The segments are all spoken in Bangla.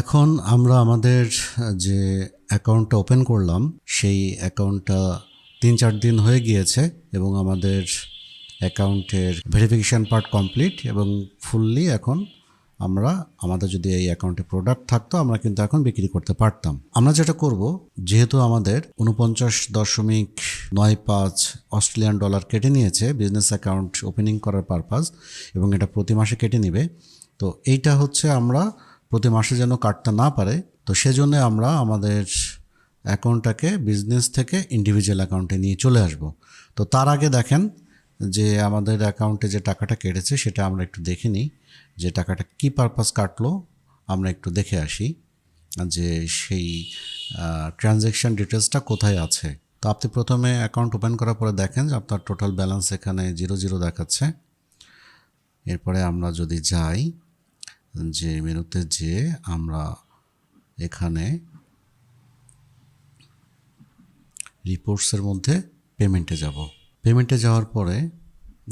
এখন আমরা আমাদের যে অ্যাকাউন্টটা ওপেন করলাম সেই অ্যাকাউন্টটা 3-4 দিন হয়ে গিয়েছে এবং আমাদের অ্যাকাউন্টের ভেরিফিকেশান পার্ট কমপ্লিট এবং ফুললি এখন আমরা আমাদের যদি এই অ্যাকাউন্টে প্রোডাক্ট থাকতো আমরা কিন্তু এখন বিক্রি করতে পারতাম। আমরা যেটা করব, যেহেতু আমাদের 49.95 অস্ট্রেলিয়ান ডলার কেটে নিয়েছে বিজনেস অ্যাকাউন্ট ওপেনিং করার পারপাস এবং এটা প্রতি মাসে কেটে নেবে, তো এইটা হচ্ছে আমরা প্রতি মাসে যেন কাটতে না পারে, তো সেজন্য আমরা আমাদের অ্যাকাউন্টটাকে বিজনেস থেকে ইন্ডিভিজুয়াল অ্যাকাউন্টে নিয়ে চলে আসব। তো তার আগে দেখেন যে আমাদের অ্যাকাউন্টে যে টাকাটা কেটেছে সেটা আমরা একটু দেখে নিই, যে টাকাটা কী পারপাস কাটলো আমরা একটু দেখে আসি যে সেই ট্রানজ্যাকশান ডিটেলসটা কোথায় আছে। তো আপনি প্রথমে অ্যাকাউন্ট ওপেন করার পরে দেখেন যে আপনার টোটাল ব্যালেন্স এখানে 0 দেখাচ্ছে। এরপরে আমরা যদি যাই যে মেনুতে যেয়ে আমরা এখানে রিপোর্টসের মধ্যে পেমেন্টে যাব। পেমেন্টে যাওয়ার পরে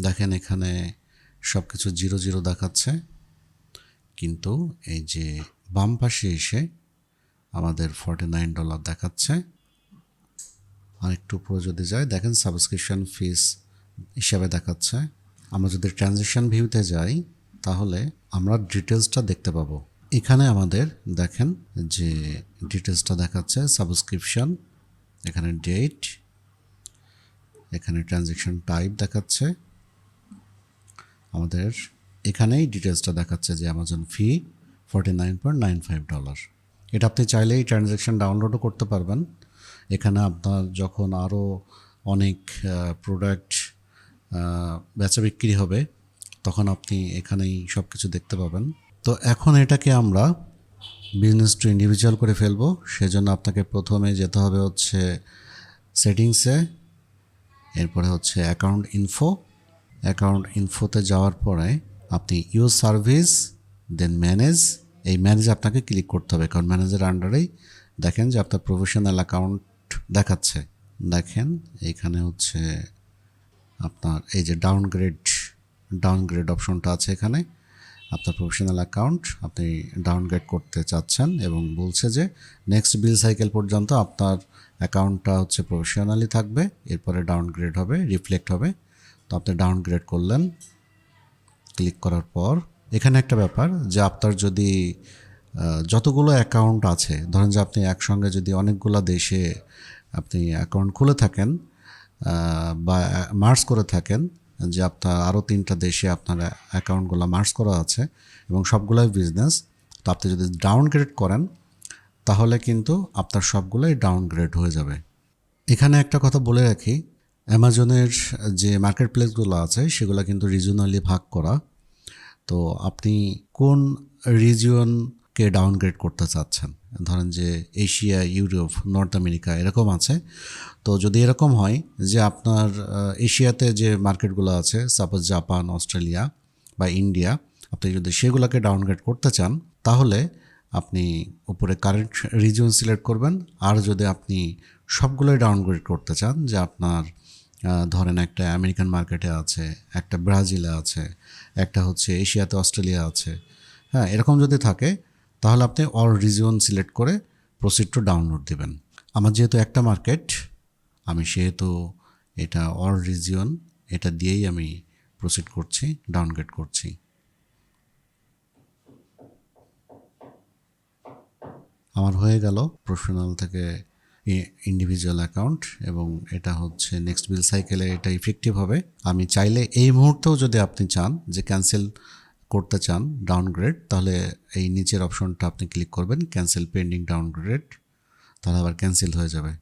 দেখেন এখানে সব কিছু 0 দেখাচ্ছে, কিন্তু এই যে বাম পাশে এসে আমাদের $49 দেখাচ্ছে। আর একটু উপরে যদি যাই দেখেন সাবস্ক্রিপশন ফিস হিসাবে দেখাচ্ছে। আমরা যদি ট্রানজ্যাকশন ভিউতে যাই তাহলে আমরা ডিটেলসটা দেখতে পাবো। এখানে আমাদের দেখেন যে ডিটেলসটা দেখাচ্ছে, সাবস্ক্রিপশন, এখানে ডেট, এখানে ট্রানজ্যাকশন টাইপ দেখাচ্ছে, আমাদের এখানেই ডিটেলসটা দেখাচ্ছে যে অ্যামাজন ফি $49.95। এটা আপনি চাইলে এই ট্রানজ্যাকশন ডাউনলোডও করতে পারবেন। এখানে আপনার যখন আরও অনেক প্রোডাক্ট বেচা বিক্রি হবে তখন আপনি এখানেই সব কিছু দেখতে পাবেন। তো এখন এটাকে আমরা বিজনেস টু ইন্ডিভিজুয়াল করে ফেলবো, সেজন্য আপনাকে প্রথমে যেতে হবে হচ্ছে সেটিংসে, এরপরে হচ্ছে অ্যাকাউন্ট ইনফো। অ্যাকাউন্ট ইনফোতে যাওয়ার পরে আপনি ইউজ সার্ভিস দেন ম্যানেজ, এই ম্যানেজে আপনাকে ক্লিক করতে হবে, কারণ ম্যানেজের আন্ডারেই দেখেন যে আপনার প্রফেশনাল অ্যাকাউন্ট দেখাচ্ছে। দেখেন এইখানে হচ্ছে আপনার এই যে ডাউনগ্রেড অপশনটা আছে, এখানে আপনার প্রফেশনাল অ্যাকাউন্ট আপনি ডাউনগ্রেড করতে চাচ্ছেন এবং বলছে যে নেক্সট বিল সাইকেল পর্যন্ত আপনার অ্যাকাউন্টটা হচ্ছে প্রফেশনালি থাকবে, এরপরে ডাউনগ্রেড হবে, রিফ্লেক্ট হবে। তো আপনি ডাউনগ্রেড করলেন, ক্লিক করার পর এখানে একটা ব্যাপার যে আপনার যদি যতগুলো অ্যাকাউন্ট আছে, ধরেন যে আপনি একসঙ্গে যদি অনেকগুলো দেশে আপনি অ্যাকাউন্ট খুলে থাকেন বা মার্জ করে থাকেন, যে আপনার আরও 3টা দেশে আপনার অ্যাকাউন্টগুলো মার্জ করা আছে এবং সবগুলোই বিজনেস, তো আপনি যদি ডাউনগ্রেড করেন তাহলে কিন্তু আপনার সবগুলোই ডাউনগ্রেড হয়ে যাবে। এখানে একটা কথা বলে রাখি, অ্যামাজনের যে মার্কেট প্লেসগুলো আছে সেগুলো কিন্তু রিজিওনালি ভাগ করা। তো আপনি কোন রিজিয়নকে ডাউনগ্রেড করতে চাচ্ছেন, ধরেন যে এশিয়া, ইউরোপ, নর্থ আমেরিকা এরকম আছে। তো যদি এরকম হয় যে আপনার এশিয়াতে যে মার্কেটগুলো আছে, সাপোজ জাপান, অস্ট্রেলিয়া বা ইন্ডিয়া, আপনি যদি সেগুলোকে ডাউনগ্রেড করতে চান তাহলে আপনি উপরে কারেন্ট রিজিয়ন সিলেক্ট করবেন। আর যদি আপনি সবগুলোই ডাউনগ্রেড করতে চান, যে আপনার ধরেন একটা আমেরিকান মার্কেটে আছে, একটা ব্রাজিলে আছে, একটা হচ্ছে এশিয়াতে অস্ট্রেলিয়া আছে, হ্যাঁ এরকম যদি থাকে তাহলে আপনি অল রিজিয়ন সিলেক্ট করে প্রসিড টু ডাউনলোড দেবেন। আমার যেহেতু একটা মার্কেট, আমি সেহেতু এটা অল রিজিয়ন এটা দিয়েই আমি প্রসিড করছি, ডাউনগ্রেড করছি। আমার হয়ে গেল প্রফেশনাল থেকে ইন্ডিভিজুয়াল অ্যাকাউন্ট এবং এটা হচ্ছে নেক্সট বিল সাইকেলে এটা ইফেক্টিভ হবে। আমি চাইলে এই মুহূর্তেও যদি আপনি চান যে ক্যান্সেল করতে চান ডাউনগ্রেড, তাহলে এই নিচের অপশনটা আপনি ক্লিক করবেন, ক্যান্সেল পেন্ডিং ডাউনগ্রেড, তাহলে আবার ক্যান্সেল হয়ে যাবে।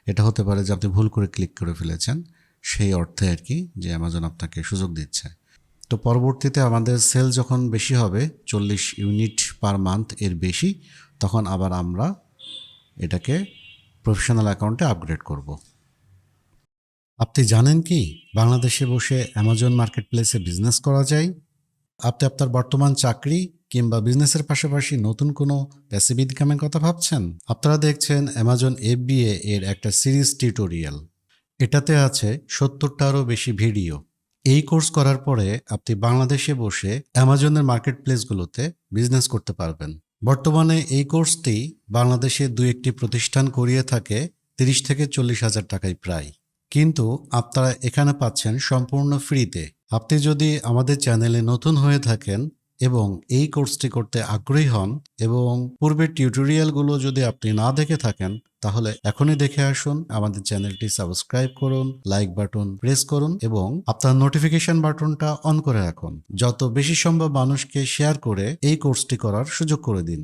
এটা হতে পারে যে আপনি ভুল করে ক্লিক করে ফেলেছেন, সেই অর্থে আর কি, যে অ্যামাজন আপনাকে সুযোগ দিচ্ছে। তো পরবর্তীতে আমাদের সেল যখন বেশি হবে 40 ইউনিট পার মান্থ এর বেশি, তখন আবার আমরা এটাকে প্রফেশনাল অ্যাকাউন্টে আপগ্রেড করব। আপনি জানেন কি বাংলাদেশে বসে অ্যামাজন মার্কেট প্লেসে বিজনেস করা যায়? আপনি আপনার বর্তমান চাকরি কিংবা বিজনেসের পাশাপাশি নতুন কোনো প্যাসিভ ইনকামের কথা ভাবছেন? আপনারা দেখছেন অ্যামাজন FBA এর একটা সিরিজ টিউটোরিয়াল। এটাতে আছে 70টারও বেশি ভিডিও। এই কোর্স করার পরে আপনি বাংলাদেশে বসে অ্যামাজনের মার্কেট প্লেসগুলোতে বিজনেস করতে পারবেন। বর্তমানে এই কোর্সটি বাংলাদেশে 2-1টি প্রতিষ্ঠান করিয়ে থাকে 30 থেকে 40 হাজার টাকায় প্রায়, কিন্তু আপনারা এখানে পাচ্ছেন সম্পূর্ণ ফ্রিতে। আপনি যদি আমাদের চ্যানেলে নতুন হয়ে থাকেন এবং এই কোর্সটি করতে আগ্রহী হন এবং পূর্বের টিউটোরিয়ালগুলো যদি আপনি না দেখে থাকেন, তাহলে এখনই দেখে আসুন, আমাদের চ্যানেলটি সাবস্ক্রাইব করুন, লাইক বাটন প্রেস করুন এবং আপনার নোটিফিকেশন বাটনটা অন করে রাখুন। যত বেশি সম্ভব মানুষকে শেয়ার করে এই কোর্সটি করার সুযোগ করে দিন।